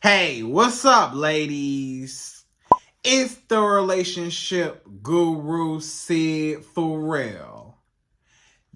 Hey, what's up, ladies? It's the relationship guru, Sydd Ferrell.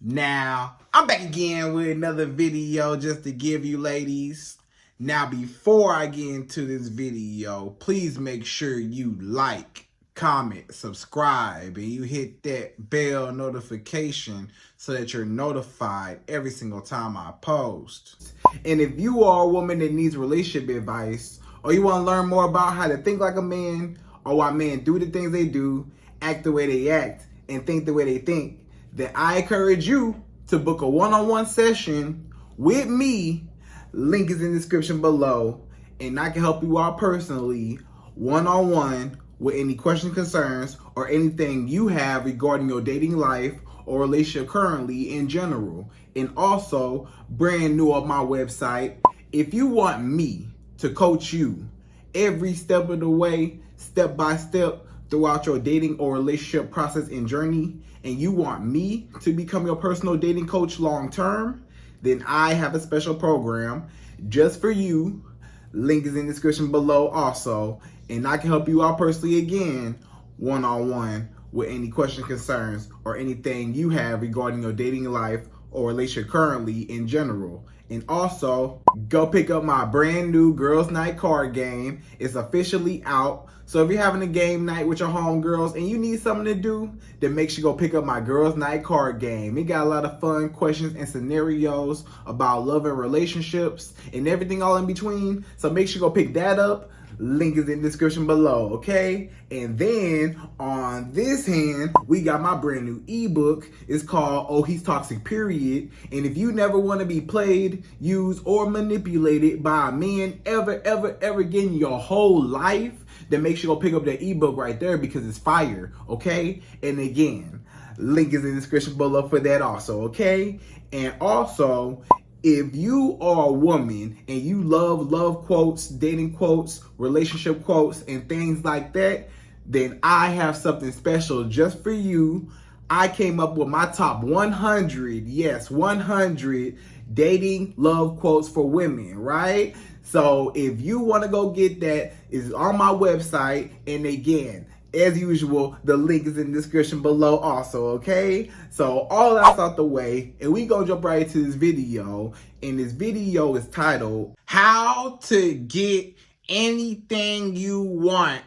Now, I'm back again with another video just to give you ladies. Now, before I get into this video, please make sure you like, comment, subscribe, and you hit that bell notification so that you're notified every single time I post. And if you are a woman that needs relationship advice, or you want to learn more about how to think like a man, or why men do the things they do, act the way they act, and think the way they think, then I encourage you to book a one-on-one session with me. Link is in the description below, and I can help you out personally, one-on-one, with any questions, concerns, or anything you have regarding your dating life or relationship currently in general. And also, brand new on my website, if you want me to coach you every step of the way, step by step, throughout your dating or relationship process and journey, and you want me to become your personal dating coach long term, then I have a special program just for you. Link is in the description below also, and I can help you out personally again, one-on-one, with any questions, concerns, or anything you have regarding your dating life or relationship currently in general. And also, go pick up my brand new Girls Night card game. It's officially out. So if you're having a game night with your homegirls and you need something to do, then make sure you go pick up my Girls Night card game. It got a lot of fun questions and scenarios about love and relationships and everything all in between. So make sure you go pick that up. Link is in the description below, okay? And then on this hand, we got my brand new ebook. It's called Oh, He's Toxic, Period. And if you never want to be played, used, or manipulated by a man ever again in your whole life, then make sure you go pick up that ebook right there because it's fire, okay? And again, link is in the description below for that also, okay? And also, if you are a woman and you love quotes, dating quotes, relationship quotes, and things like that, then I have something special just for you. I came up with my top 100, yes, 100 dating love quotes for women, right? So if you want to go get that, it's on my website. And again, as usual, the link is in the description below also, okay? So all that's out the way, and we gonna jump right into this video. And this video is titled, How to Get Anything You Want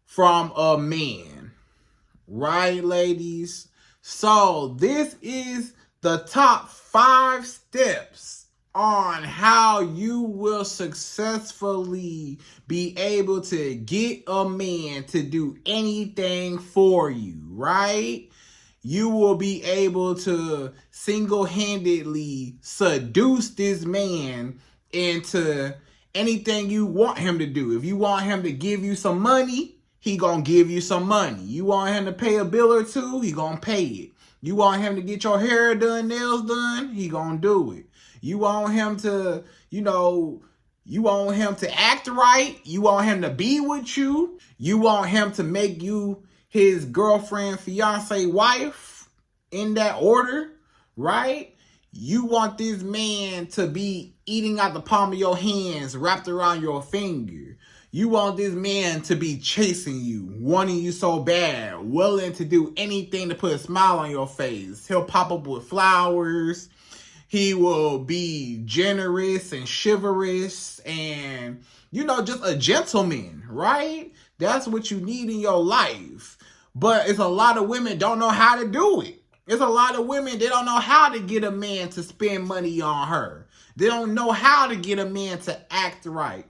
from a Man. Right, ladies? So this is the top 5 steps on how you will successfully be able to get a man to do anything for you, right? You will be able to single-handedly seduce this man into anything you want him to do. If you want him to give you some money, he gonna give you some money. You want him to pay a bill or two, he gonna pay it. You want him to get your hair done, nails done, he gonna do it. You want him to, you want him to act right. You want him to be with you. You want him to make you his girlfriend, fiance, wife, in that order, right? You want this man to be eating out the palm of your hands, wrapped around your finger. You want this man to be chasing you, wanting you so bad, willing to do anything to put a smile on your face. He'll pop up with flowers. He will be generous and chivalrous and, just a gentleman, right? That's what you need in your life. But it's a lot of women don't know how to do it. There's a lot of women, they don't know how to get a man to spend money on her. They don't know how to get a man to act right.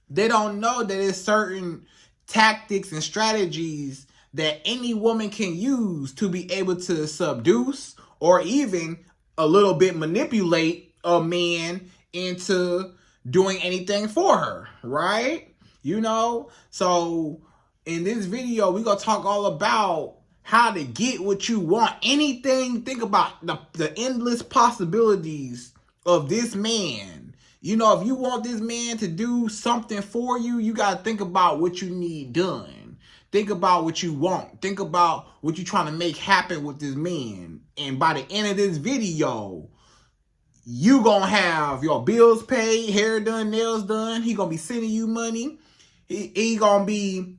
They don't know that there's certain tactics and strategies that any woman can use to be able to seduce or even a little bit manipulate a man into doing anything for her, right? So in this video, we're going to talk all about how to get what you want. Anything, think about the endless possibilities of this man. If you want this man to do something for you, you got to think about what you need done. Think about what you want. Think about what you're trying to make happen with this man. And by the end of this video, You gonna have your bills paid, hair done, nails done. He gonna be sending you money. He gonna be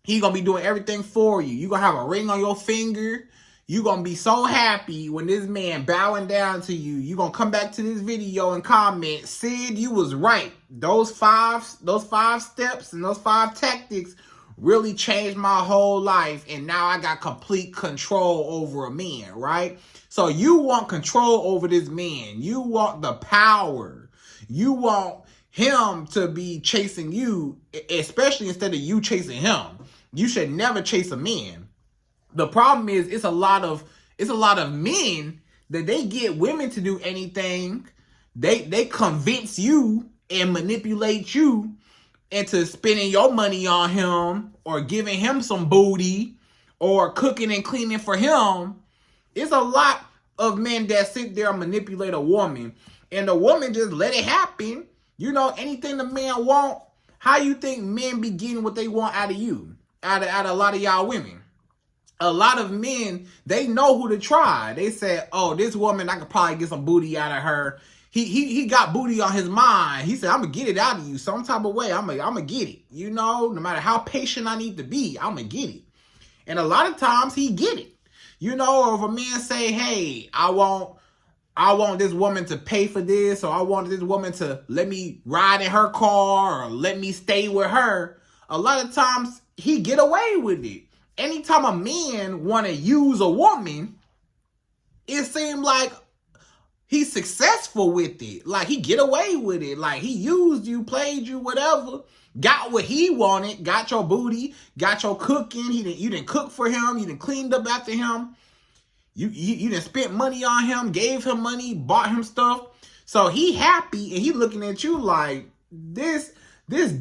doing everything for you. You gonna have a ring on your finger. You gonna be so happy when this man bowing down to you. You gonna come back to this video and comment, Syd, you was right. Those five steps and those 5 tactics really changed my whole life, and now I got complete control over a man, right? So you want control over this man. You want the power. You want him to be chasing you, especially instead of you chasing him. You should never chase a man. The problem is it's a lot of men that they get women to do anything. They convince you and manipulate you into spending your money on him or giving him some booty or cooking and cleaning for him. It's a lot of men that sit there and manipulate a woman, and the woman just let it happen. You know, anything the man want, how you think men be getting what they want out of you? Out of a lot of y'all women. A lot of men, they know who to try. They say, oh, this woman, I could probably get some booty out of her. He got booty on his mind. He said, I'm going to get it out of you some type of way. I'm gonna get it. You know, no matter how patient I need to be, I'm going to get it. And a lot of times he get it. You know, or if a man say, hey, I want this woman to pay for this, or I want this woman to let me ride in her car, or let me stay with her. A lot of times he get away with it. Anytime a man want to use a woman, it seems like he's successful with it. Like he get away with it. Like he used you, played you, whatever. Got what he wanted. Got your booty. Got your cooking. You didn't cook for him. You didn't cleaned up after him. You didn't spent money on him. Gave him money. Bought him stuff. So he happy and he looking at you like this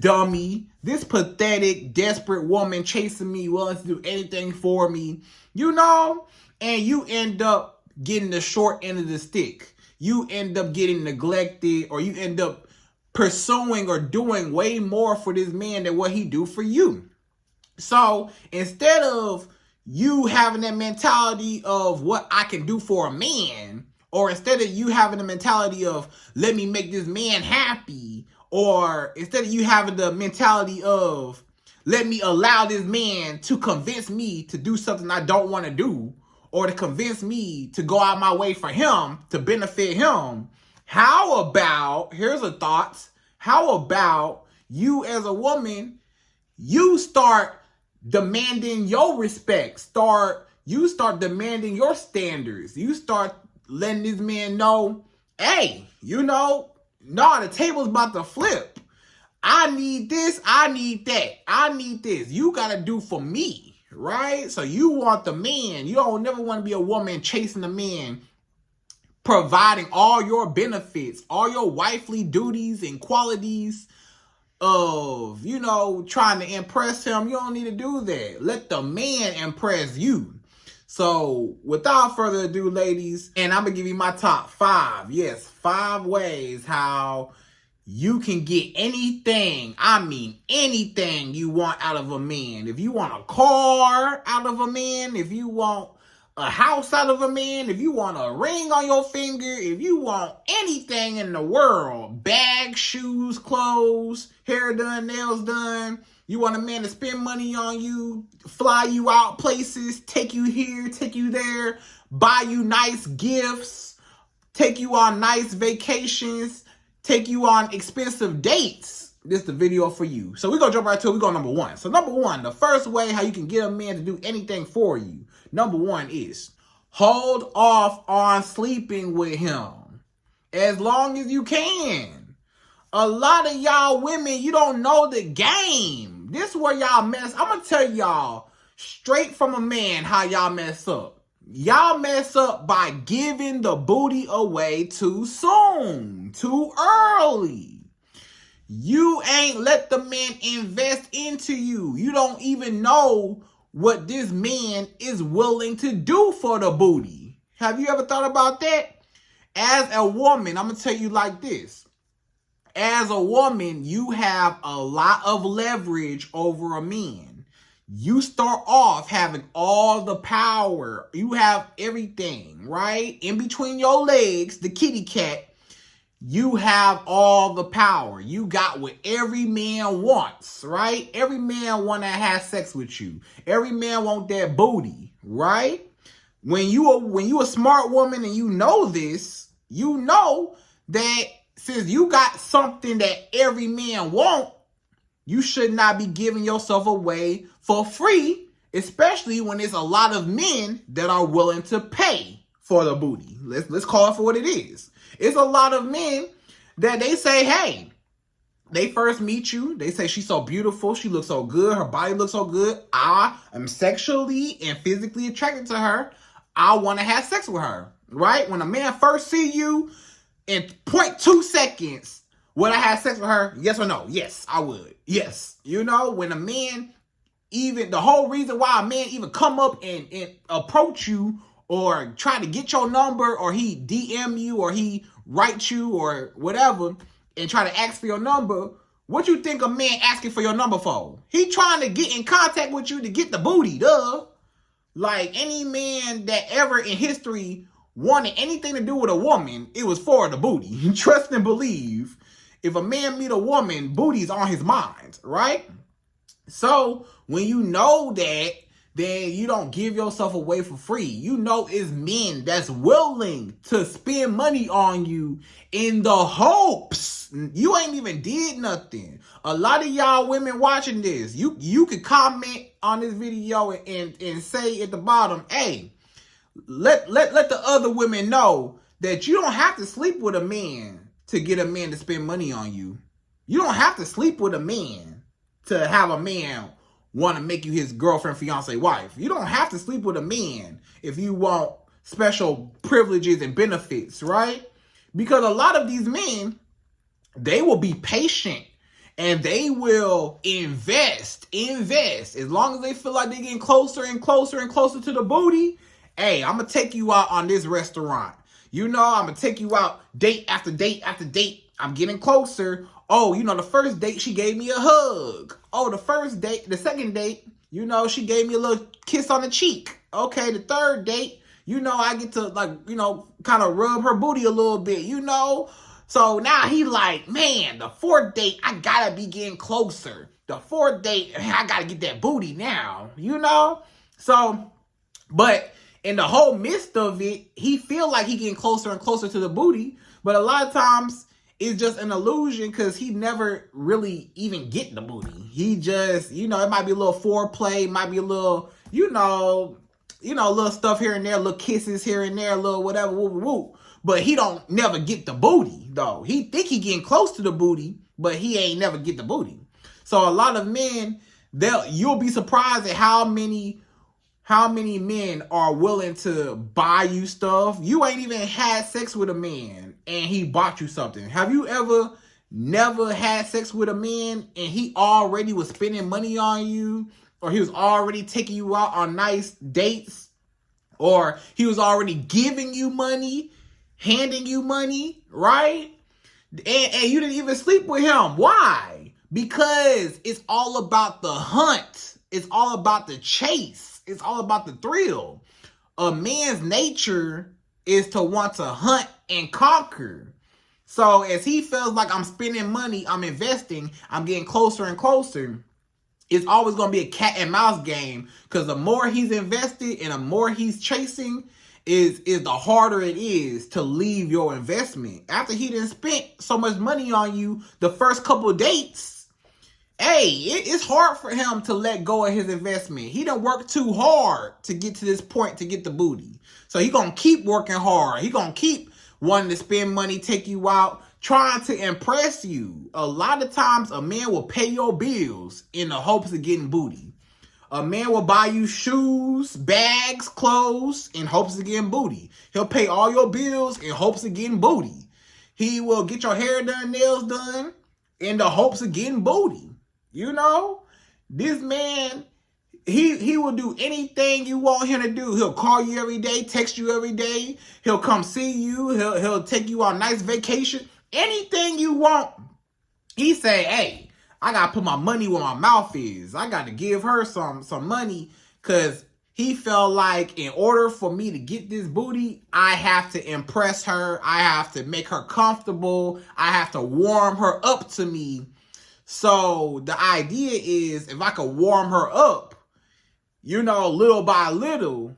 dummy, this pathetic, desperate woman chasing me, willing to do anything for me, you know, and you end up getting the short end of the stick. You end up getting neglected, or you end up pursuing or doing way more for this man than what he do for you. So instead of you having that mentality of what I can do for a man, or instead of you having the mentality of let me make this man happy, or instead of you having the mentality of let me allow this man to convince me to do something I don't want to do, or to convince me to go out my way for him, to benefit him, how about, here's a thought, how about you as a woman, you start demanding your respect, you start demanding your standards, you start letting this man know, hey, you know, no, the table's about to flip. I need this. I need that. I need this. You got to do for me, right? So you want the man. You don't never want to be a woman chasing the man, providing all your benefits, all your wifely duties and qualities of, you know, trying to impress him. You don't need to do that. Let the man impress you. So without further ado, ladies, and I'm going to give you my top 5. Yes, 5 ways how you can get anything, I mean anything you want out of a man. If you want a car out of a man, if you want a house out of a man, if you want a ring on your finger, if you want anything in the world, bags, shoes, clothes, hair done, nails done, you want a man to spend money on you, fly you out places, take you here, take you there, buy you nice gifts, take you on nice vacations, take you on expensive dates. This is the video for you. So we're going to jump right to it. We're going number 1. So number 1, the first way how you can get a man to do anything for you. Number 1 is hold off on sleeping with him as long as you can. A lot of y'all women, you don't know the game. This is where y'all mess. I'm going to tell y'all straight from a man how y'all mess up. Y'all mess up by giving the booty away too soon, too early. You ain't let the man invest into you. You don't even know what this man is willing to do for the booty. Have you ever thought about that? As a woman, I'm going to tell you like this. As a woman, you have a lot of leverage over a man. You start off having all the power. You have everything, right? In between your legs, the kitty cat, you have all the power. You got what every man wants, right? Every man want to have sex with you. Every man want that booty, right? When you a smart woman and you know this, you know that since you got something that every man want, you should not be giving yourself away for free, especially when there's a lot of men that are willing to pay for the booty. Let's call it for what it is. It's a lot of men that they say, hey, they first meet you. They say she's so beautiful. She looks so good. Her body looks so good. I am sexually and physically attracted to her. I want to have sex with her, right? When a man first see you in 0.2 seconds, would I have sex with her? Yes or no? Yes, I would. Yes. You know, when a man, even the whole reason why a man even come up and approach you or try to get your number, or he DM you, or he write you or whatever and try to ask for your number, what you think a man asking for your number for? He trying to get in contact with you to get the booty, duh. Like, any man that ever in history wanted anything to do with a woman, it was for the booty. Trust and believe. If a man meet a woman, booty's on his mind, right? So when you know that, then you don't give yourself away for free. You know it's men that's willing to spend money on you in the hopes. You ain't even did nothing. A lot of y'all women watching this, you could comment on this video and say at the bottom, hey, let the other women know that you don't have to sleep with a man to get a man to spend money on you. You don't have to sleep with a man to have a man want to make you his girlfriend, fiance, wife. You don't have to sleep with a man if you want special privileges and benefits, right? Because a lot of these men, they will be patient and they will invest. As long as they feel like they're getting closer and closer and closer to the booty, hey, I'm going to take you out on this restaurant. You know, I'm going to take you out date after date after date. I'm getting closer. Oh, you know, the first date, she gave me a hug. Oh, the second date, you know, she gave me a little kiss on the cheek. Okay, the third date, you know, I get to, like, you know, kind of rub her booty a little bit, you know. So now he like, man, the fourth date, I gotta be getting closer. The fourth date, I gotta get that booty now, you know. So, but in the whole midst of it, he feel like he getting closer and closer to the booty. But a lot of times, it's just an illusion because he never really even get the booty. He just, you know, it might be a little foreplay, might be a little, you know, little stuff here and there, little kisses here and there, little whatever, whoop, whoop. But he don't never get the booty, though. He think he getting close to the booty, but he ain't never get the booty. So a lot of men, you'll be surprised at how many men are willing to buy you stuff. You ain't even had sex with a man and he bought you something. Have you ever never had sex with a man and he already was spending money on you, or he was already taking you out on nice dates, or he was already giving you money, handing you money, right? And you didn't even sleep with him. Why? Because it's all about the hunt. It's all about the chase. It's all about the thrill. A man's nature is to want to hunt and conquer. So as he feels like I'm spending money, I'm investing, I'm getting closer and closer, it's always going to be a cat and mouse game, because the more he's invested and the more he's chasing is the harder it is to leave your investment. After he done spent so much money on you the first couple of dates, hey, it's hard for him to let go of his investment. He done worked too hard to get to this point to get the booty. So he gonna keep working hard. He gonna keep wanting to spend money, take you out, trying to impress you. A lot of times a man will pay your bills in the hopes of getting booty. A man will buy you shoes, bags, clothes in hopes of getting booty. He'll pay all your bills in hopes of getting booty. He will get your hair done, nails done in the hopes of getting booty. You know, this man, he will do anything you want him to do. He'll call you every day, text you every day. He'll come see you. He'll take you on a nice vacation. Anything you want. He say, hey, I got to put my money where my mouth is. I got to give her some money, because he felt like in order for me to get this booty, I have to impress her. I have to make her comfortable. I have to warm her up to me. So the idea is if I could warm her up, little by little,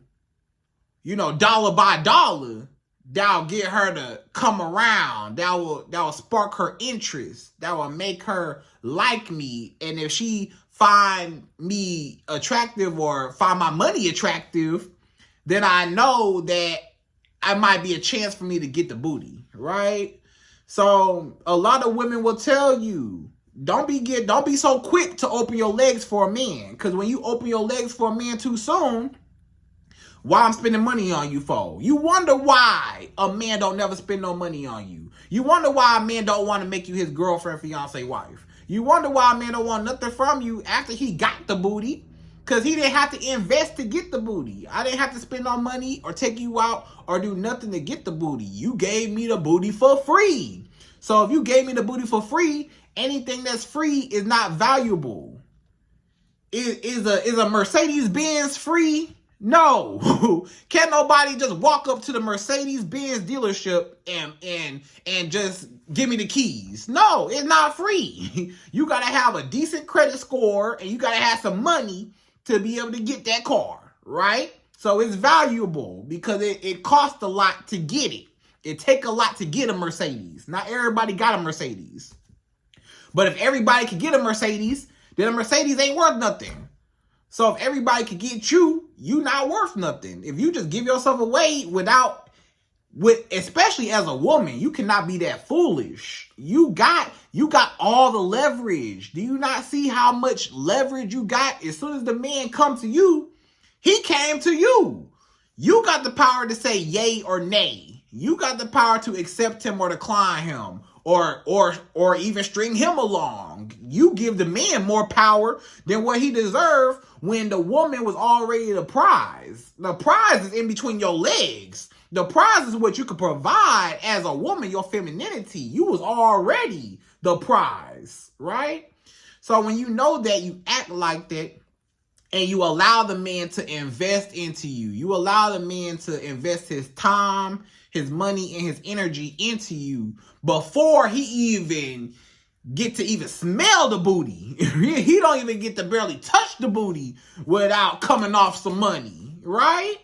dollar by dollar, that'll get her to come around. That will spark her interest. That will make her like me. And if she find me attractive or find my money attractive, then I know that I might be a chance for me to get the booty, right? So a lot of women will tell you, don't be so quick to open your legs for a man. Because when you open your legs for a man too soon, why I'm spending money on you for? You wonder why a man don't never spend no money on you. You wonder why a man don't want to make you his girlfriend, fiance, wife. You wonder why a man don't want nothing from you after he got the booty. Because he didn't have to invest to get the booty. I didn't have to spend no money or take you out or do nothing to get the booty. You gave me the booty for free. So if you gave me the booty for free, anything that's free is not valuable. Is a Mercedes-Benz free? No. Can't nobody just walk up to the Mercedes-Benz dealership and just give me the keys. No, it's not free. You got to have a decent credit score and you got to have some money to be able to get that car, right? So it's valuable because it costs a lot to get it. It take a lot to get a Mercedes. Not everybody got a Mercedes. But if everybody could get a Mercedes, then a Mercedes ain't worth nothing. So if everybody could get you, you not worth nothing. If you just give yourself away especially as a woman, you cannot be that foolish. You got all the leverage. Do you not see how much leverage you got? As soon as the man come to you, he came to you. You got the power to say yay or nay. You got the power to accept him or decline him. Or even string him along. You give the man more power than what he deserved when the woman was already the prize. The prize is in between your legs. The prize is what you could provide as a woman, your femininity. You was already the prize, right? So when you know that, you act like that, and you allow the man to invest into you. You allow the man to invest his time, his money, and his energy into you before he even get to even smell the booty. He don't even get to barely touch the booty without coming off some money, right?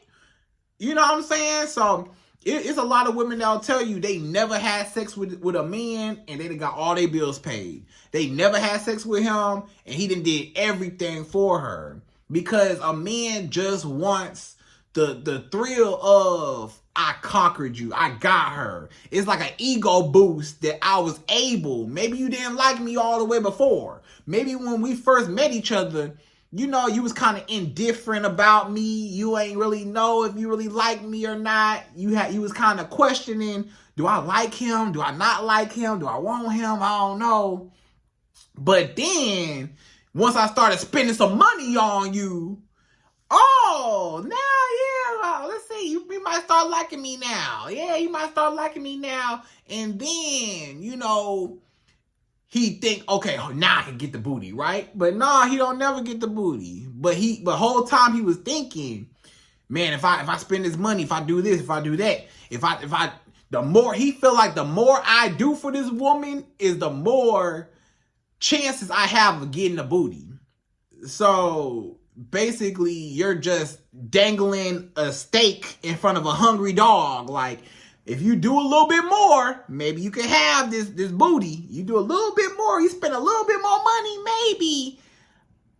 You know what I'm saying? So it's a lot of women that'll tell you they never had sex with a man and they done got all their bills paid. They never had sex with him and he done did everything for her. Because a man just wants the thrill of, I conquered you, I got her. It's like an ego boost that I was able. Maybe you didn't like me all the way before. Maybe when we first met each other, you was kind of indifferent about me. You ain't really know if you really like me or not. You was kind of questioning, do I like him? Do I not like him? Do I want him? I don't know. But then, once I started spending some money on you, let's see, you might start liking me now. Yeah, you might start liking me now. And then, he think, okay, now I can get the booty, right? But nah, he don't never get the booty. But whole time he was thinking, man, if I spend this money, if I do this, if I do that, the more he feel like the more I do for this woman is the more chances I have of getting the booty. So basically, you're just dangling a steak in front of a hungry dog. Like, if you do a little bit more, maybe you can have this booty. You do a little bit more, you spend a little bit more money, maybe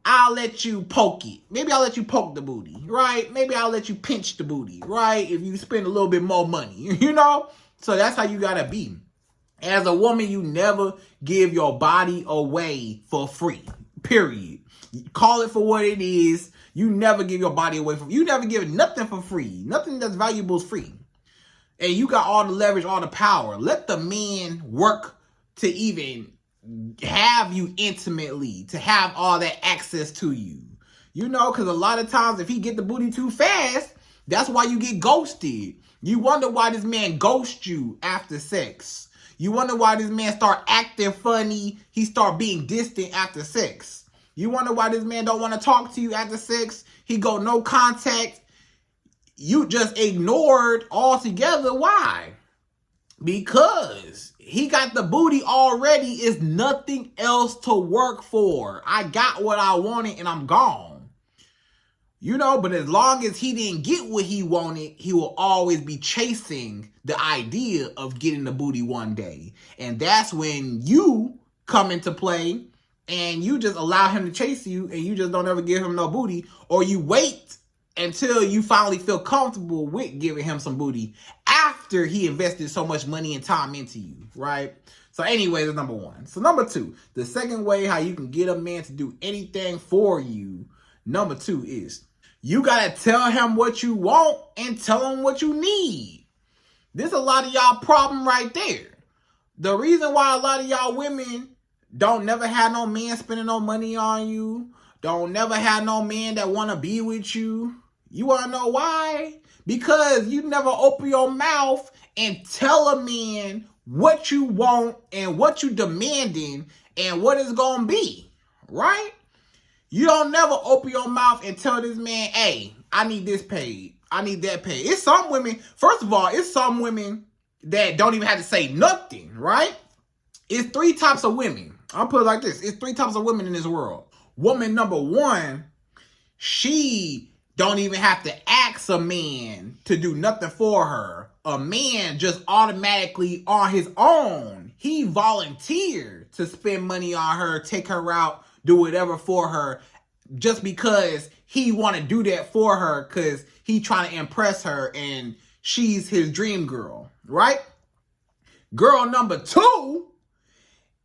I'll let you poke it. Maybe I'll let you poke the booty, right? Maybe I'll let you pinch the booty, right? If you spend a little bit more money, So that's how you gotta be. As a woman, you never give your body away for free, period. Call it for what it is. You never give your body away you never give nothing for free. Nothing that's valuable is free. And you got all the leverage, all the power. Let the man work to even have you intimately, to have all that access to you. Because a lot of times if he get the booty too fast, that's why you get ghosted. You wonder why this man ghosts you after sex. You wonder why this man start acting funny. He start being distant after sex. You wonder why this man don't want to talk to you after sex? He go no contact. You just ignored altogether. Why? Because he got the booty already. Is nothing else to work for. I got what I wanted and I'm gone. You know, but as long as he didn't get what he wanted, he will always be chasing the idea of getting the booty one day. And that's when you come into play and you just allow him to chase you and you just don't ever give him no booty, or you wait until you finally feel comfortable with giving him some booty after he invested so much money and time into you, right? So anyway, that's number one. So number two, the second way how you can get a man to do anything for you, number two is you got to tell him what you want and tell him what you need. This is a lot of y'all problem right there. The reason why a lot of y'all women don't never have no man spending no money on you, don't never have no man that want to be with you. You want to know why? Because you never open your mouth and tell a man what you want and what you demanding and what it's going to be, right? You don't never open your mouth and tell this man, hey, I need this paid. I need that paid. It's some women, first of all, it's some women that don't even have to say nothing, right? It's three types of women. I'll put it like this. It's three types of women in this world. Woman number one, she don't even have to ask a man to do nothing for her. A man just automatically on his own, he volunteered to spend money on her, take her out, do whatever for her, just because he want to do that for her because he trying to impress her and she's his dream girl, right? Girl number two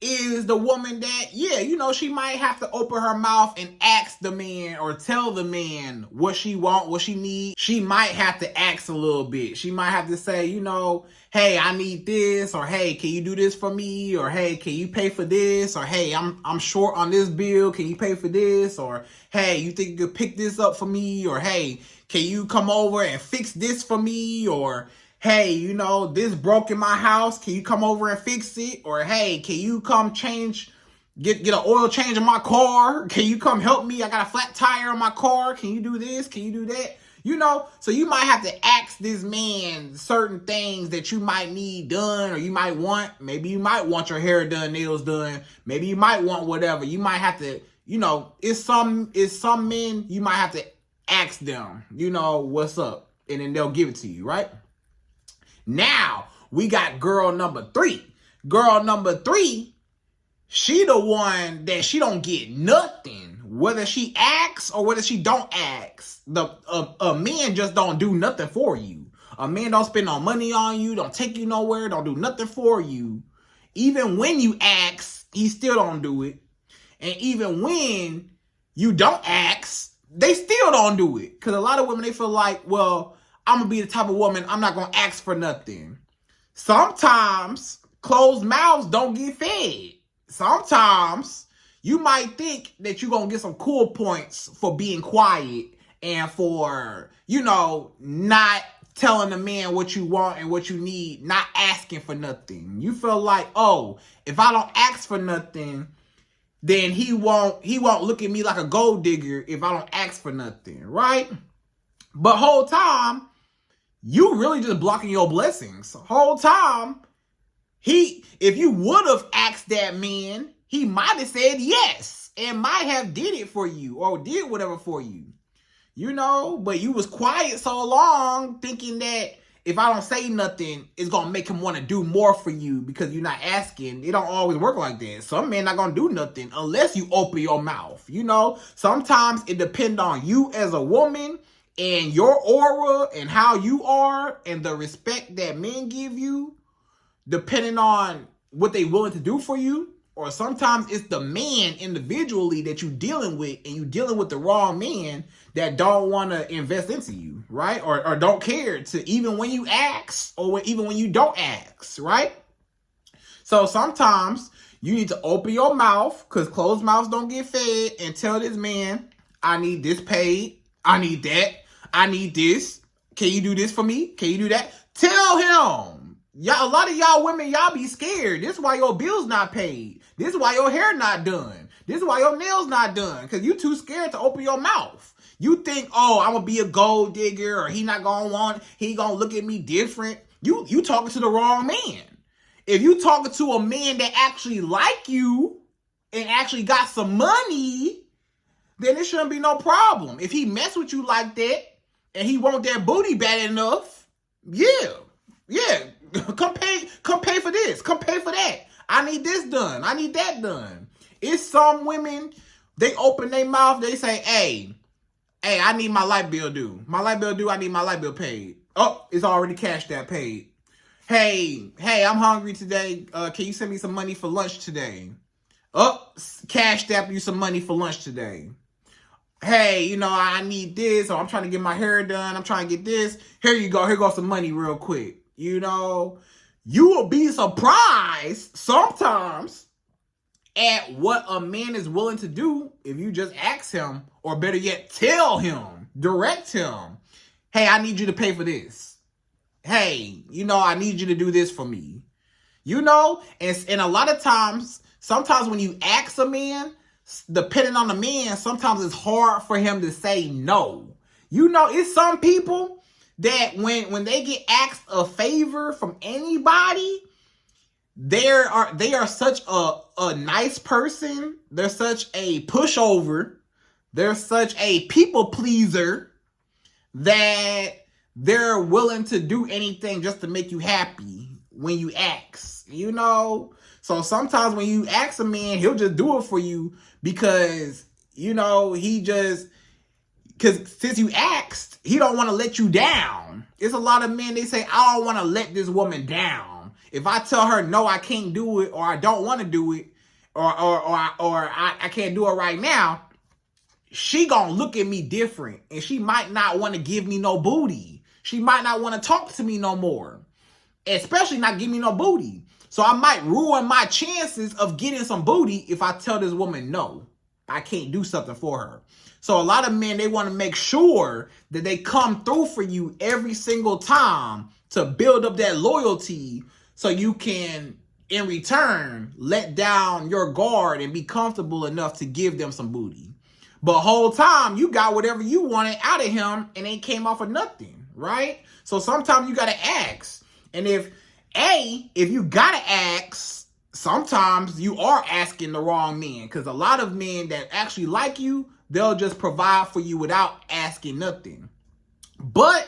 is the woman that, yeah, you know, she might have to open her mouth and ask the man or tell the man what she want, what she need. She might have to ask a little bit. She might have to say, you know, hey, I need this, or hey, can you do this for me? Or hey, can you pay for this? Or hey, I'm short on this bill. Can you pay for this? Or hey, you think you could pick this up for me? Or hey, can you come over and fix this for me? Or hey, you know, this broke in my house. Can you come over and fix it? Or hey, can you come get an oil change in my car? Can you come help me? I got a flat tire on my car. Can you do this? Can you do that? You know, so you might have to ask this man certain things that you might need done, or you might want. Maybe you might want your hair done, nails done. Maybe you might want whatever. You might have to, you know, it's some men, you might have to ask them, you know, what's up? And then they'll give it to you, right? Now, we got girl number three. Girl number three, she the one that she don't get nothing. Whether she asks or whether she don't ask. A man just don't do nothing for you. A man don't spend no money on you, don't take you nowhere, don't do nothing for you. Even when you ask, he still don't do it. And even when you don't ask, they still don't do it. Because a lot of women, they feel like, well, I'm going to be the type of woman, I'm not going to ask for nothing. Sometimes closed mouths don't get fed. Sometimes you might think that you're going to get some cool points for being quiet and for, you know, not telling the man what you want and what you need, not asking for nothing. You feel like, oh, if I don't ask for nothing, then he won't look at me like a gold digger if I don't ask for nothing, right? But whole time, you really just blocking your blessings. Whole time, if you would have asked that man, he might have said yes and might have did it for you or did whatever for you, you know, but you was quiet so long thinking that if I don't say nothing, it's going to make him want to do more for you because you're not asking. It don't always work like that. Some men not going to do nothing unless you open your mouth, you know. Sometimes it depends on you as a woman and your aura and how you are and the respect that men give you, depending on what they willing to do for you. Or sometimes it's the man individually that you're dealing with, and you're dealing with the wrong man that don't want to invest into you, right? Or don't care to, even when you ask or even when you don't ask, right? So sometimes you need to open your mouth, because closed mouths don't get fed, and tell this man, I need this paid. I need that. I need this. Can you do this for me? Can you do that? Tell him. Y'all, a lot of y'all women, y'all be scared. This is why your bill's not paid. This is why your hair not done. This is why your nails not done, because you too scared to open your mouth. You think, oh, I'm going to be a gold digger, or he not going to look at me different. You talking to the wrong man. If you talking to a man that actually like you and actually got some money, then it shouldn't be no problem. If he mess with you like that and he want that booty bad enough, yeah, come pay for this, come pay for that. I need this done, I need that done. It's some women, they open their mouth, they say, hey, I need my light bill due. I need my light bill paid. Oh, it's already Cashapp paid. Hey, I'm hungry today. Can you send me some money for lunch today? Oh, Cashapp you some money for lunch today. Hey, I need this, or I'm trying to get my hair done. I'm trying to get this. Here you go. Here goes some money real quick. You will be surprised sometimes at what a man is willing to do if you just ask him, or better yet, tell him, direct him. Hey, I need you to pay for this. Hey, I need you to do this for me. And a lot of times, sometimes when you ask a man, depending on the man, sometimes it's hard for him to say no. It's some people that when they get asked a favor from anybody, they are such a nice person. They're such a pushover. They're such a people pleaser that they're willing to do anything just to make you happy when you ask, So sometimes when you ask a man, he'll just do it for you because, because since you asked, he don't want to let you down. It's a lot of men, they say, I don't want to let this woman down. If I tell her, no, I can't do it, or I don't want to do it, or I can't do it right now, she gonna look at me different, and she might not want to give me no booty. She might not want to talk to me no more, especially not give me no booty. So I might ruin my chances of getting some booty if I tell this woman, no, I can't do something for her. So a lot of men, they want to make sure that they come through for you every single time to build up that loyalty so you can, in return, let down your guard and be comfortable enough to give them some booty. But whole time, you got whatever you wanted out of him and it came off of nothing, right? So sometimes you got to ask. And if you got to ask, sometimes you are asking the wrong man. Because a lot of men that actually like you, they'll just provide for you without asking nothing. But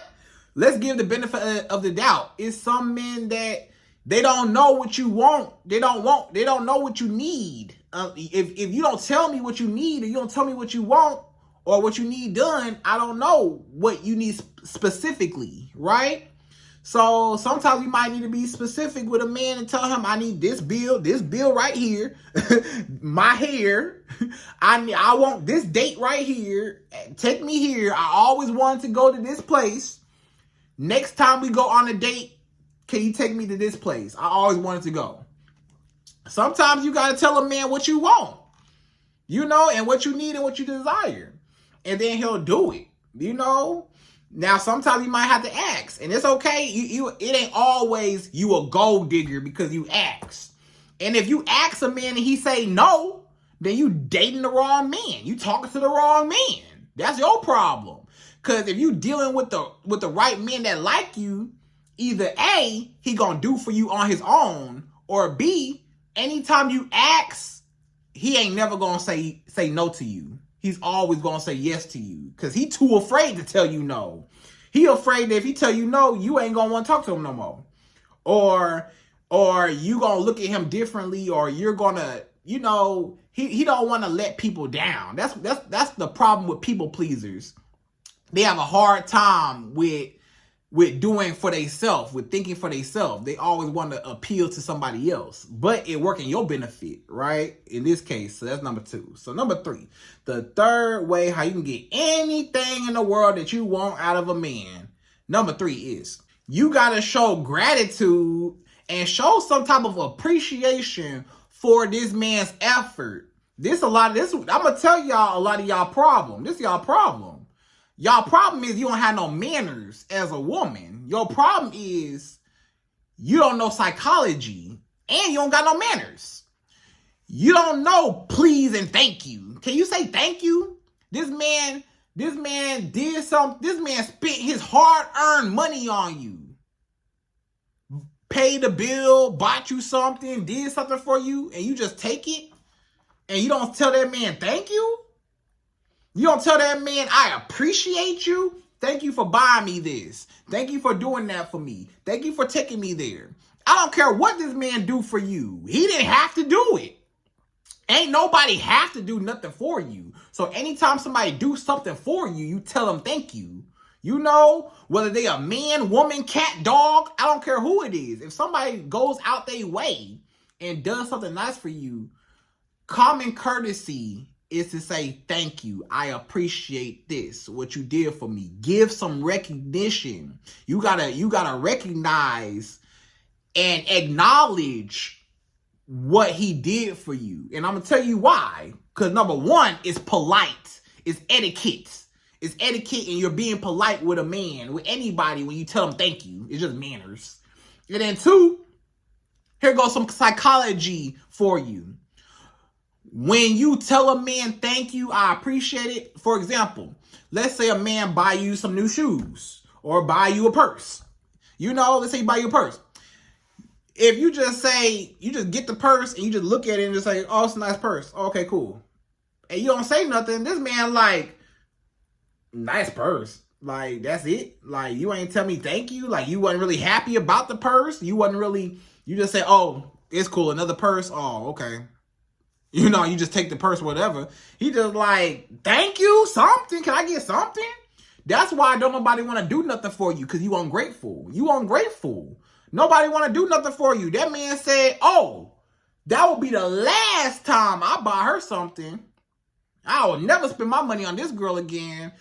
let's give the benefit of the doubt. It's some men that they don't know what you want. They don't know what you need. If you don't tell me what you need, or you don't tell me what you want or what you need done, I don't know what you need specifically, right? So sometimes you might need to be specific with a man and tell him, I need this bill right here, my hair, I want this date right here, take me here. I always wanted to go to this place. Next time we go on a date, can you take me to this place? I always wanted to go. Sometimes you got to tell a man what you want, and what you need and what you desire. And then he'll do it, Now, sometimes you might have to ask. And it's okay. It ain't always you a gold digger because you asked. And if you ask a man and he say no, then you dating the wrong man. You talking to the wrong man. That's your problem. Because if you dealing with the right man that like you, either A, he gonna do for you on his own, or B, anytime you ask, he ain't never gonna say no to you. He's always gonna say yes to you because he too afraid to tell you no. He afraid that if he tell you no, you ain't gonna want to talk to him no more, or you gonna look at him differently, or you're gonna, he don't want to let people down. That's the problem with people pleasers. They have a hard time with doing for themselves, with thinking for themselves. They always want to appeal to somebody else, but it work in your benefit, right? In this case, so that's number 2. So number 3, the third way how you can get anything in the world that you want out of a man. Number 3 is you got to show gratitude and show some type of appreciation for this man's effort. I'm going to tell y'all a lot of y'all problem. This is y'all problem. Y'all problem is you don't have no manners as a woman. Your problem is you don't know psychology and you don't got no manners. You don't know please and thank you. Can you say thank you? This man did something. This man spent his hard-earned money on you. Paid the bill, bought you something, did something for you, and you just take it? And you don't tell that man thank you? You don't tell that man, I appreciate you? Thank you for buying me this. Thank you for doing that for me. Thank you for taking me there. I don't care what this man do for you. He didn't have to do it. Ain't nobody have to do nothing for you. So anytime somebody do something for you, you tell them thank you. You know, whether they a man, woman, cat, dog, I don't care who it is. If somebody goes out their way and does something nice for you, common courtesy is to say thank you. I appreciate this, what you did for me. Give some recognition. You gotta recognize and acknowledge what he did for you. And I'm gonna tell you why. Because number one, it's polite. It's etiquette. It's etiquette, and you're being polite with a man, with anybody, when you tell them thank you. It's just manners. And then two, here goes some psychology for you. When you tell a man thank you, I appreciate it. For example, let's say a man buy you some new shoes or buy you a purse. You know, let's say he buy you a purse. If you just say, you just get the purse and you just look at it and just say, oh, it's a nice purse. Okay, cool. And you don't say nothing. This man like, nice purse. Like, that's it. Like, you ain't tell me thank you. Like, you wasn't really happy about the purse. You wasn't really, you just say, oh, it's cool. Another purse. Oh, okay. You know, you just take the purse, whatever. He just like, thank you, something. Can I get something? That's why don't nobody want to do nothing for you, because you ungrateful. You ungrateful. Nobody want to do nothing for you. That man said, oh, that will be the last time I buy her something. I will never spend my money on this girl again.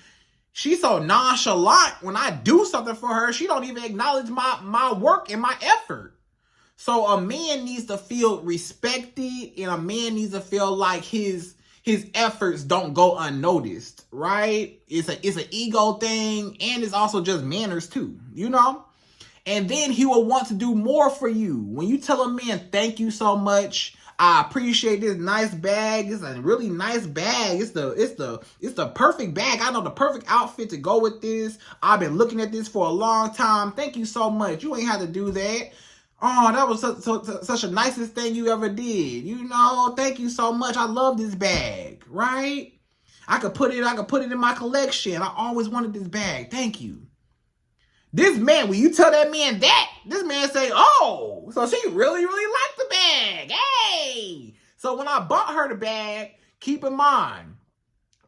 She's so nonchalant. When I do something for her, she don't even acknowledge my work and my effort. So a man needs to feel respected, and a man needs to feel like his efforts don't go unnoticed, right? It's an ego thing, and it's also just manners too, you know? And then he will want to do more for you. When you tell a man, thank you so much, I appreciate this nice bag. It's a really nice bag. It's the perfect bag. I know the perfect outfit to go with this. I've been looking at this for a long time. Thank you so much. You ain't have to do that. Oh, that was such a nicest thing you ever did. You know, thank you so much. I love this bag, right? I could put it in my collection. I always wanted this bag. Thank you. This man, when you tell that man that, this man say, oh, so she really, really liked the bag. Hey. So when I bought her the bag, keep in mind,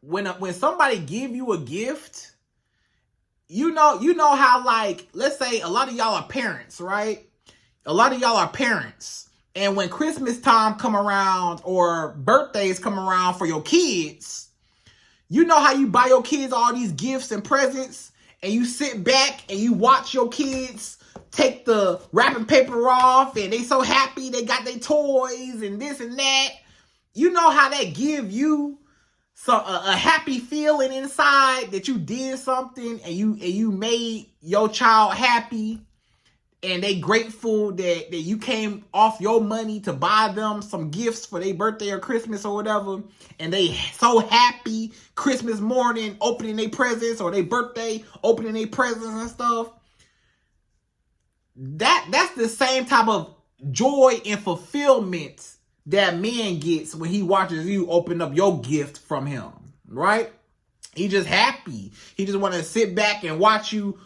when somebody give you a gift, you know how, like, let's say a lot of y'all are parents, right? A lot of y'all are parents. And when Christmas time come around or birthdays come around for your kids, you know how you buy your kids all these gifts and presents, and you sit back and you watch your kids take the wrapping paper off, and they so happy they got their toys and this and that. You know how that give you a happy feeling inside that you did something and you made your child happy. And they grateful that you came off your money to buy them some gifts for their birthday or Christmas or whatever. And they so happy Christmas morning opening their presents, or their birthday opening their presents and stuff. That's the same type of joy and fulfillment that man gets when he watches you open up your gift from him, right? He just happy. He just want to sit back and watch you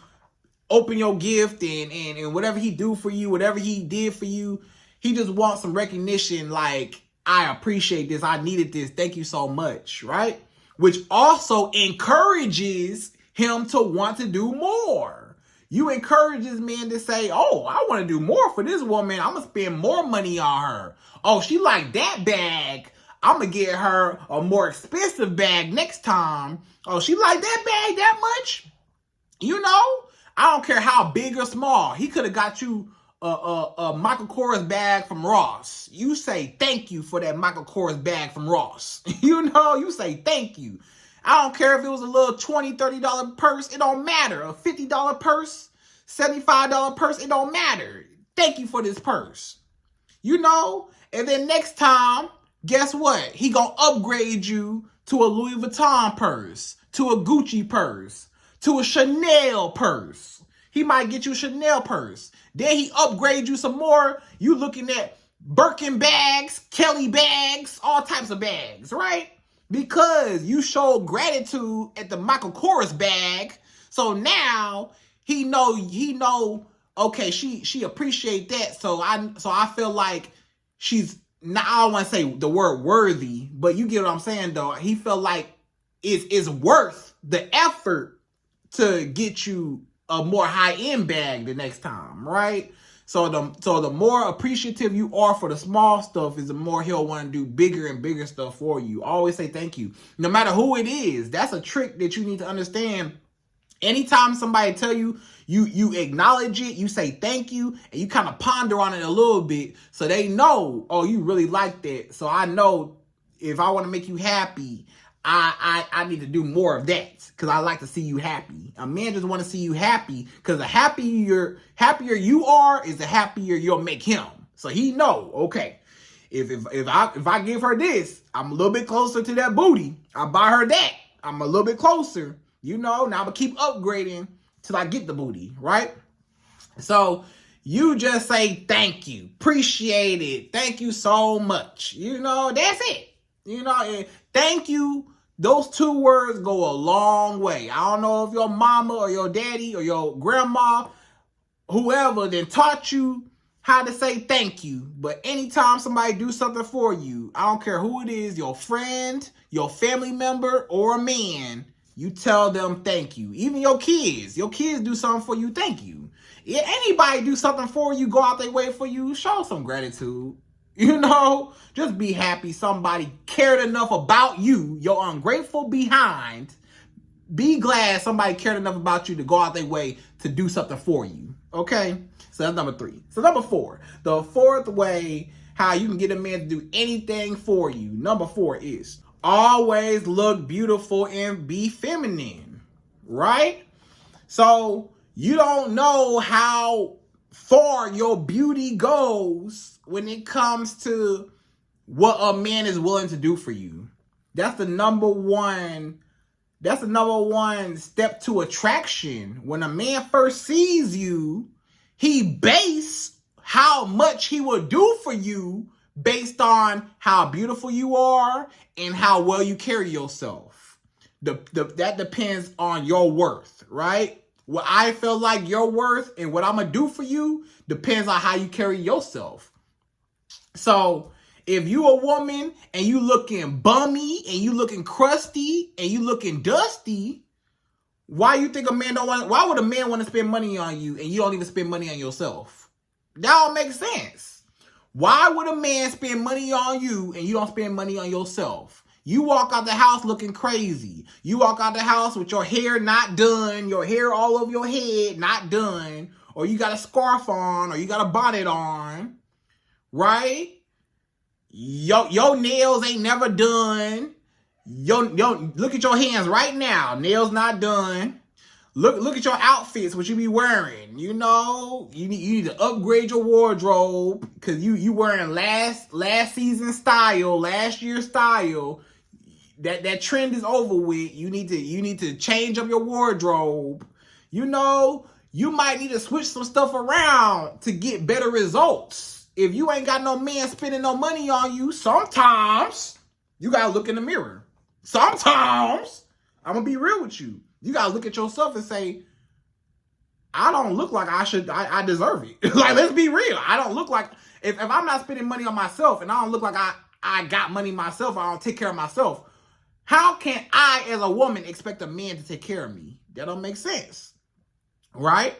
open your gift and whatever he do for you, whatever he did for you. He just wants some recognition, like, I appreciate this, I needed this, thank you so much, right? Which also encourages him to want to do more. You encourage this man to say, oh, I want to do more for this woman. I'm going to spend more money on her. Oh, she like that bag. I'm going to get her a more expensive bag next time. Oh, she like that bag that much? You know? I don't care how big or small. He could have got you a Michael Kors bag from Ross. You say thank you for that Michael Kors bag from Ross. You know, you say thank you. I don't care if it was a little $20, $30 purse. It don't matter. A $50 purse, $75 purse. It don't matter. Thank you for this purse. You know? And then next time, guess what? He gonna upgrade you to a Louis Vuitton purse, to a Gucci purse, to a Chanel purse. He might get you a Chanel purse. Then he upgrade you some more. You looking at Birkin bags, Kelly bags, all types of bags, right? Because you showed gratitude at the Michael Kors bag. So now he know, okay, she appreciate that. So I feel like she's not, I don't want to say the word worthy, but you get what I'm saying though. He felt like it's worth the effort to get you a more high-end bag the next time, right? So the more appreciative you are for the small stuff is the more he'll want to do bigger and bigger stuff for you. Always say thank you. No matter who it is, that's a trick that you need to understand. Anytime somebody tell you, you acknowledge it, you say thank you, and you kind of ponder on it a little bit so they know, oh, you really like that. So I know if I want to make you happy, I need to do more of that because I like to see you happy. A man just want to see you happy because the happier you are is the happier you'll make him. So he know, okay, if I give her this, I'm a little bit closer to that booty. I buy her that, I'm a little bit closer. You know, now I'm gonna keep upgrading till I get the booty, right? So you just say thank you, appreciate it, thank you so much. You know, that's it. You know, and thank you. Those two words go a long way. I don't know if your mama or your daddy or your grandma, whoever, then taught you how to say thank you. But anytime somebody do something for you, I don't care who it is, your friend, your family member, or a man, you tell them thank you. Even your kids do something for you, thank you. If anybody do something for you, go out their way for you, show some gratitude. You know, just be happy somebody cared enough about you, your ungrateful behind. Be glad somebody cared enough about you to go out their way to do something for you. Okay? So that's number 3. So number 4, the fourth way how you can get a man to do anything for you. Number 4 is always look beautiful and be feminine, right? So you don't know how far your beauty goes when it comes to what a man is willing to do for you. That's the number one step to attraction. When a man first sees you, he base how much he will do for you based on how beautiful you are and how well you carry yourself. That depends on your worth, right? What I feel like your worth and what I'm going to do for you depends on how you carry yourself. So if you a woman and you looking bummy and you looking crusty and you looking dusty, why would a man want to spend money on you and you don't even spend money on yourself? That don't make sense. Why would a man spend money on you and you don't spend money on yourself? You walk out the house looking crazy. You walk out the house with your hair not done, your hair all over your head not done, or you got a scarf on, or you got a bonnet on, right? Your nails ain't never done. Look at your hands right now. Nails not done. Look at your outfits, what you be wearing. You know, you need to upgrade your wardrobe because you wearing last season style, last year's style. That trend is over with. You need to change up your wardrobe. You know, you might need to switch some stuff around to get better results. If you ain't got no man spending no money on you, sometimes you gotta look in the mirror. Sometimes, I'm gonna be real with you. You gotta look at yourself and say, I don't look like I deserve it. Like, let's be real. I don't look like, if I'm not spending money on myself and I don't look like I got money myself, I don't take care of myself, how can I, as a woman, expect a man to take care of me? That don't make sense, right?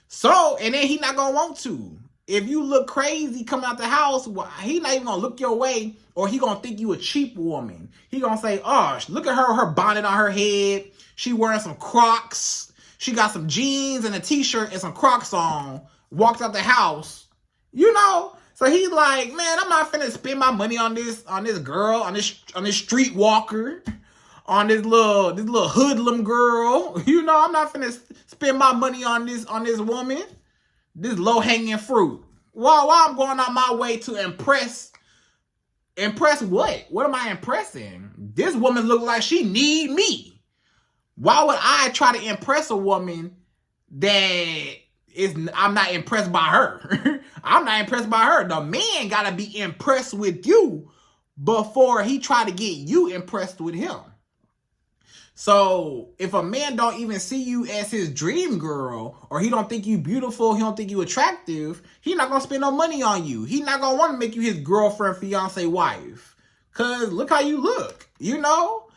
So, and then he not gonna want to. If you look crazy coming out the house, he not even gonna look your way, or he gonna think you a cheap woman. He gonna say, oh, look at her bonnet on her head. She wearing some Crocs. She got some jeans and a t-shirt and some Crocs on. Walked out the house, you know. So he's like, man, I'm not finna spend my money on this girl, on this streetwalker, on this little hoodlum girl. You know, I'm not finna spend my money on this woman. This low-hanging fruit. Why I'm going out my way to impress Impress what? What am I impressing? This woman looks like she need me. Why would I try to impress a woman that I'm not impressed by her? I'm not impressed by her. The man gotta be impressed with you before he try to get you impressed with him. So if a man don't even see you as his dream girl, or he don't think you beautiful, he don't think you attractive, he not gonna spend no money on you. He not gonna want to make you his girlfriend, fiance, wife. Cause look how you look, you know?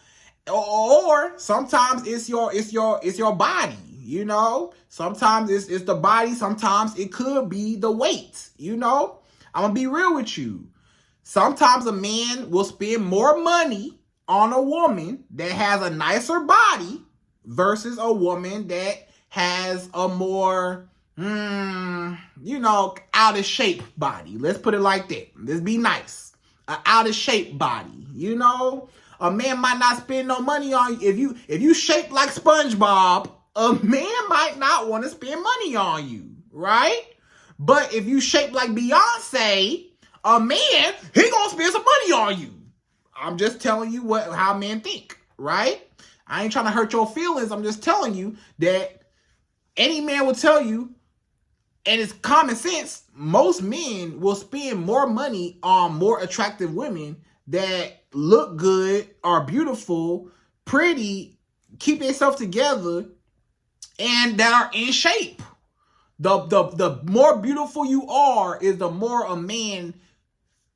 Or sometimes it's your body, you know? Sometimes it's the body, sometimes it could be the weight, you know? I'm gonna be real with you. Sometimes a man will spend more money on a woman that has a nicer body versus a woman that has a more, out of shape body. Let's put it like that. Let's be nice. An out of shape body, you know? A man might not spend no money on you. If you shape like SpongeBob, a man might not want to spend money on you, right? But if you shape like Beyonce, a man, he gonna spend some money on you. I'm just telling you how men think, right? I ain't trying to hurt your feelings. I'm just telling you that any man will tell you, and it's common sense, most men will spend more money on more attractive women that look good, are beautiful, pretty, keep themselves together, and that are in shape. The more beautiful you are, is the more a man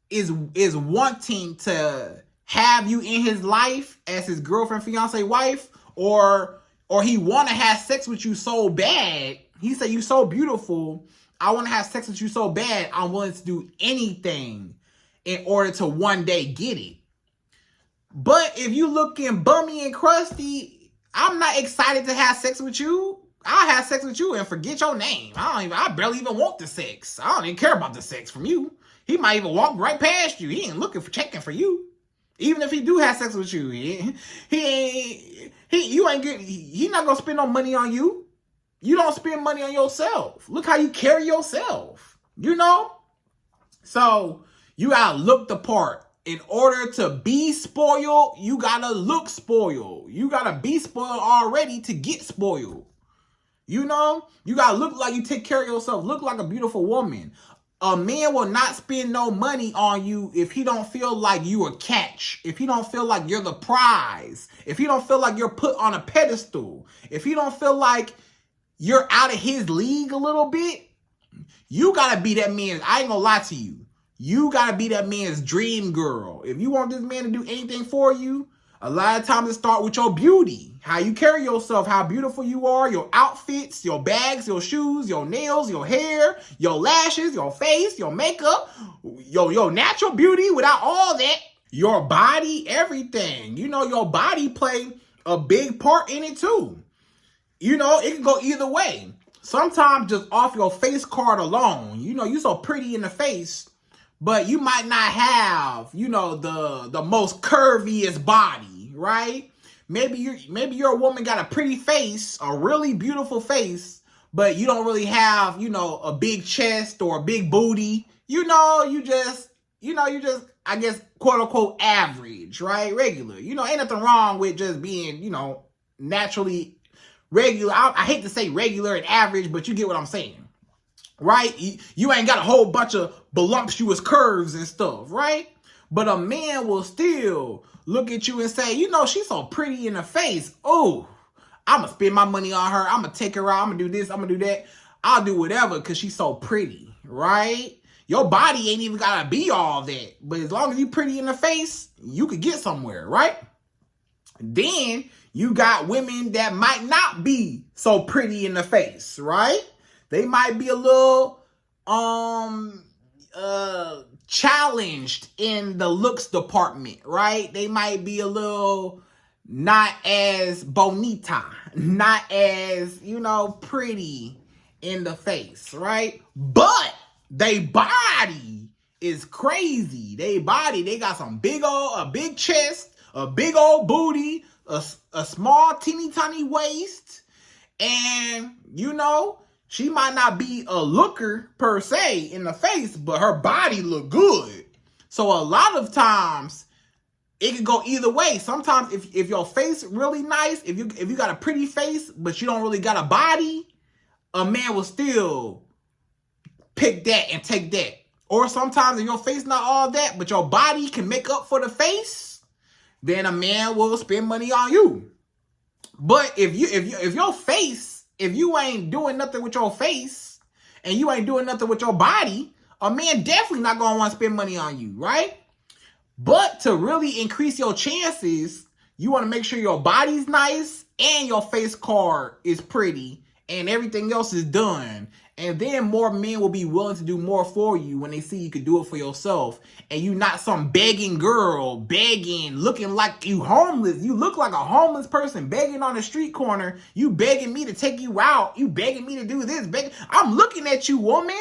is wanting to have you in his life as his girlfriend, fiance, wife, or he want to have sex with you so bad. He said, you so beautiful, I want to have sex with you so bad, I'm willing to do anything in order to one day get it. But if you looking bummy and crusty, I'm not excited to have sex with you. I'll have sex with you and forget your name. I barely even want the sex. I don't even care about the sex from you. He might even walk right past you. He ain't checking for you. Even if he do have sex with you, he not gonna spend no money on you. You don't spend money on yourself. Look how you carry yourself, you know? So you gotta look the part. In order to be spoiled, you gotta look spoiled. You gotta be spoiled already to get spoiled. You know? You gotta look like you take care of yourself. Look like a beautiful woman. A man will not spend no money on you if he don't feel like you a catch. If he don't feel like you're the prize. If he don't feel like you're put on a pedestal. If he don't feel like you're out of his league a little bit. You gotta be that man. I ain't gonna lie to you. You gotta be that man's dream girl. If you want this man to do anything for you, a lot of times it starts with your beauty. How you carry yourself, how beautiful you are, your outfits, your bags, your shoes, your nails, your hair, your lashes, your face, your makeup, your natural beauty without all that, your body, everything. You know, your body play a big part in it too. You know, it can go either way. Sometimes just off your face card alone, you know, you're so pretty in the face, but you might not have, you know, the most curviest body, right? Maybe you're a woman got a pretty face, a really beautiful face, but you don't really have, you know, a big chest or a big booty. You just, I guess, quote unquote, average, right? Regular. You know, ain't nothing wrong with just being, you know, naturally regular. I hate to say regular and average, but you get what I'm saying. Right? You ain't got a whole bunch of voluptuous curves and stuff, right? But a man will still look at you and say, you know, she's so pretty in the face. Oh, I'm going to spend my money on her. I'm going to take her out. I'm going to do this. I'm going to do that. I'll do whatever because she's so pretty, right? Your body ain't even got to be all that. But as long as you pretty in the face, you could get somewhere, right? Then you got women that might not be so pretty in the face, right? They might be a little challenged in the looks department, right? They might be a little not as bonita, not as, you know, pretty in the face, right? But they body is crazy. They got some a big chest, a big old booty, a small teeny tiny waist, and, you know, she might not be a looker per se in the face, but her body look good. So a lot of times it can go either way. Sometimes if your face really nice, if you got a pretty face, but you don't really got a body, a man will still pick that and take that. Or sometimes if your face not all that, but your body can make up for the face, then a man will spend money on you. But if your face, if you ain't doing nothing with your face and you ain't doing nothing with your body, a man definitely not gonna want to spend money on you, right? But to really increase your chances, you want to make sure your body's nice and your face card is pretty and everything else is done. And then more men will be willing to do more for you when they see you can do it for yourself. And you not some begging girl, begging, looking like you homeless. You look like a homeless person begging on the street corner. You begging me to take you out. You begging me to do this. I'm looking at you, woman.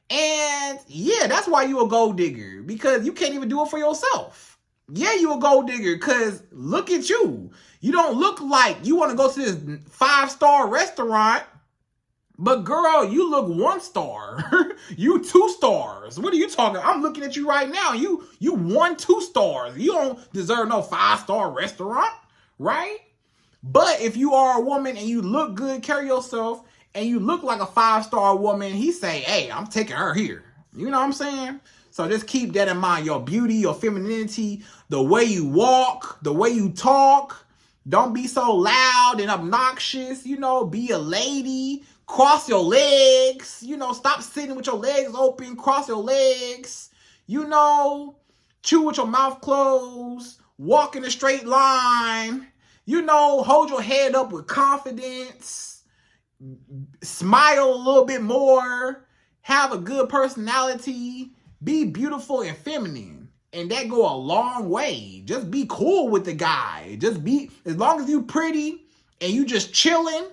And yeah, that's why you a gold digger, because you can't even do it for yourself. Yeah, you a gold digger because look at you. You don't look like you want to go to this 5-star restaurant, but girl, you look 1 star. You 2 stars. What are you talking? I'm looking at you right now. You 1-2 stars. You don't deserve no 5-star restaurant, right? But if you are a woman and you look good, carry yourself, and you look like a 5-star woman, he say, hey, I'm taking her here. You know what I'm saying? So just keep that in mind. Your beauty, your femininity, the way you walk, the way you talk. Don't be so loud and obnoxious. You know, be a lady. Cross your legs. You know, stop sitting with your legs open. Cross your legs. You know, chew with your mouth closed. Walk in a straight line. You know, hold your head up with confidence. Smile a little bit more, have a good personality, be beautiful and feminine, and that go a long way. Just be cool with the guy. Just be, as long as you pretty and you just chilling,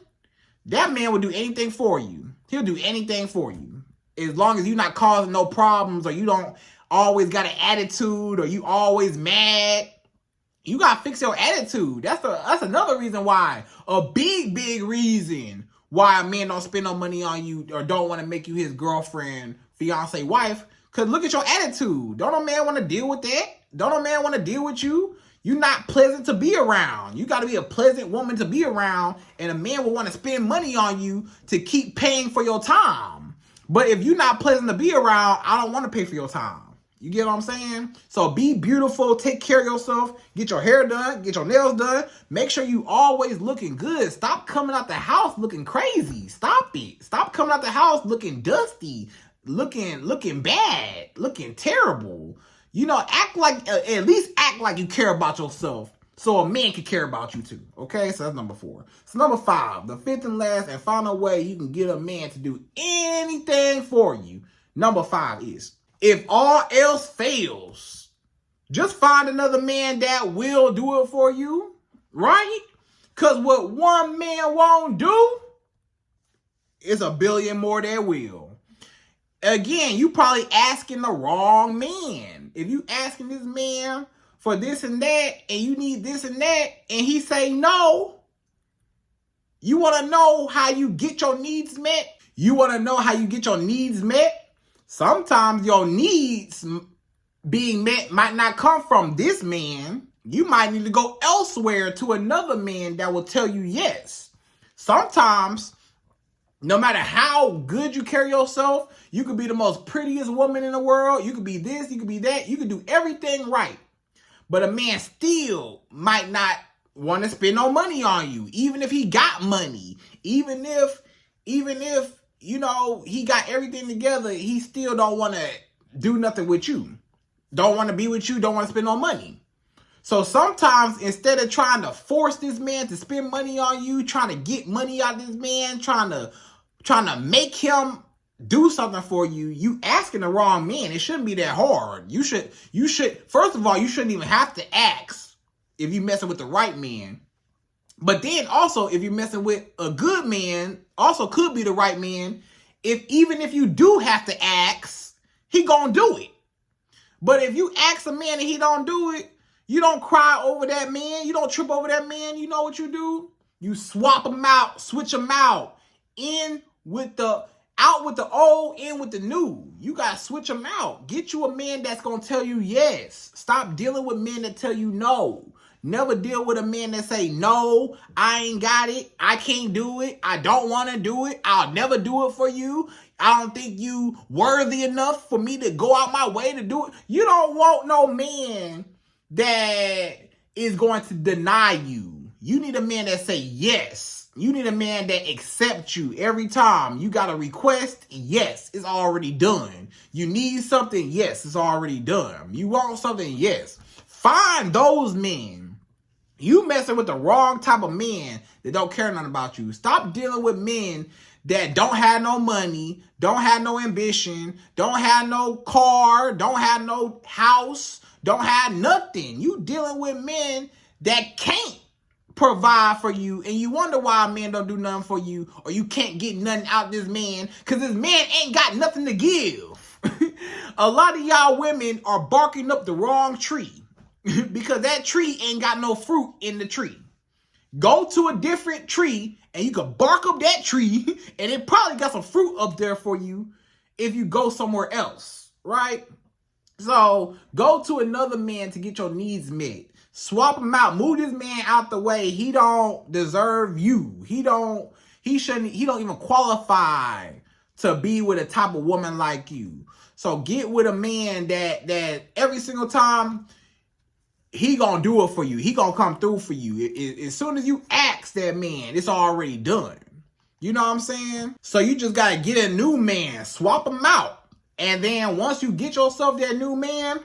that man will do anything for you. He'll do anything for you. As long as you're not causing no problems, or you don't always got an attitude, or you always mad. You gotta fix your attitude. That's another reason why. A big reason why a man don't spend no money on you or don't want to make you his girlfriend, fiance, wife. Because look at your attitude. Don't a man want to deal with that? Don't a man want to deal with you? You're not pleasant to be around. You got to be a pleasant woman to be around. And a man will want to spend money on you to keep paying for your time. But if you're not pleasant to be around, I don't want to pay for your time. You get what I'm saying? So be beautiful, take care of yourself, get your hair done, get your nails done. Make sure you always looking good. Stop coming out the house looking crazy. Stop it. Stop coming out the house looking dusty, looking bad, looking terrible. You know, at least act like you care about yourself so a man can care about you too. Okay, so that's number 4. So number 5, the 5th and last and final way you can get a man to do anything for you. Number 5 is, if all else fails, just find another man that will do it for you, right? Because what one man won't do is a billion more that will. Again, you probably asking the wrong man. If you asking this man for this and that, and you need this and that, and he say no, you want to know how you get your needs met? You want to know how you get your needs met? Sometimes your needs being met might not come from this man. You might need to go elsewhere to another man that will tell you yes. Sometimes, no matter how good you carry yourself, you could be the most prettiest woman in the world. You could be this, you could be that. You could do everything right. But a man still might not want to spend no money on you, even if he got money. Even if you know, he got everything together, he still don't want to do nothing with you. Don't want to be with you, don't want to spend no money. So sometimes instead of trying to force this man to spend money on you, trying to get money out of this man, trying to make him do something for you, you asking the wrong man. It shouldn't be that hard. You should, first of all, you shouldn't even have to ask if you're messing with the right man. But then also, if you're messing with a good man, also could be the right man. Even if you do have to ask, he gonna do it. But if you ask a man and he don't do it, you don't cry over that man. You don't trip over that man. You know what you do? You swap him out, switch him out in with the Out with the old, in with the new. You got to switch them out. Get you a man that's going to tell you yes. Stop dealing with men that tell you no. Never deal with a man that say, no, I ain't got it. I can't do it. I don't want to do it. I'll never do it for you. I don't think you worthy enough for me to go out my way to do it. You don't want no man that is going to deny you. You need a man that say yes. You need a man that accepts you every time. You got a request? Yes, it's already done. You need something? Yes, it's already done. You want something? Yes. Find those men. You messing with the wrong type of men that don't care nothing about you. Stop dealing with men that don't have no money, don't have no ambition, don't have no car, don't have no house, don't have nothing. You dealing with men that can't provide for you, and you wonder why a man don't do nothing for you, or you can't get nothing out this man, because this man ain't got nothing to give. A lot of y'all women are barking up the wrong tree because that tree ain't got no fruit in the tree. Go to a different tree and you can bark up that tree and it probably got some fruit up there for you if you go somewhere else, right? So go to another man to get your needs met. Swap him out. Move this man out the way. He don't deserve you. He don't even qualify to be with a type of woman like you. So get with a man that every single time he gonna do it for you. He gonna come through for you. As soon as you ask that man, it's already done. You know what I'm saying? So you just gotta get a new man. Swap him out. And then once you get yourself that new man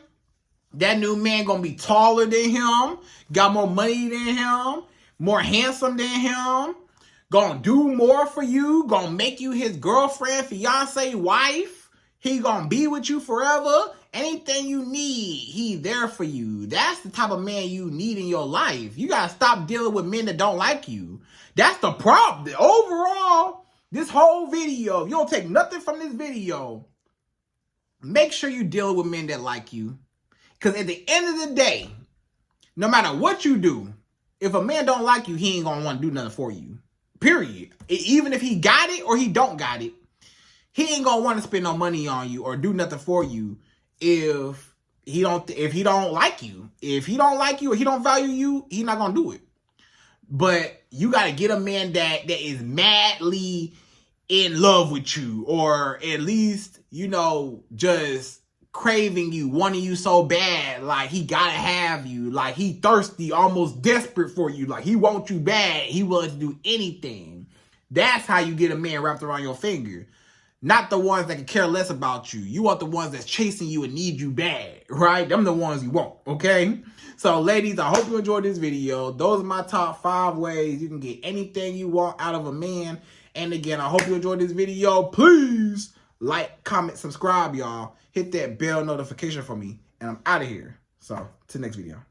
gonna be taller than him, got more money than him, more handsome than him, gonna do more for you, gonna make you his girlfriend, fiance, wife. He gonna be with you forever. Anything you need, he there for you. That's the type of man you need in your life. You gotta stop dealing with men that don't like you. That's the problem. Overall, this whole video, if you don't take nothing from this video, make sure you deal with men that like you. Because at the end of the day, no matter what you do, if a man don't like you, he ain't going to want to do nothing for you. Period. Even if he got it or he don't got it, he ain't going to want to spend no money on you or do nothing for you if he don't like you. If he don't like you or he don't value you, he not going to do it. But you got to get a man that is madly in love with you, or at least, just craving you, wanting you so bad, like he gotta have you, like he thirsty, almost desperate for you, like he wants you bad, he willing to do anything. That's how you get a man wrapped around your finger. Not the ones that can care less about you. You want the ones that's chasing you and need you bad, right? Them the ones you want, okay? So ladies, I hope you enjoyed this video. Those are my top 5 ways you can get anything you want out of a man. And again, I hope you enjoyed this video. Please like, comment, subscribe, y'all. Hit that bell notification for me. And I'm out of here. So, to the next video.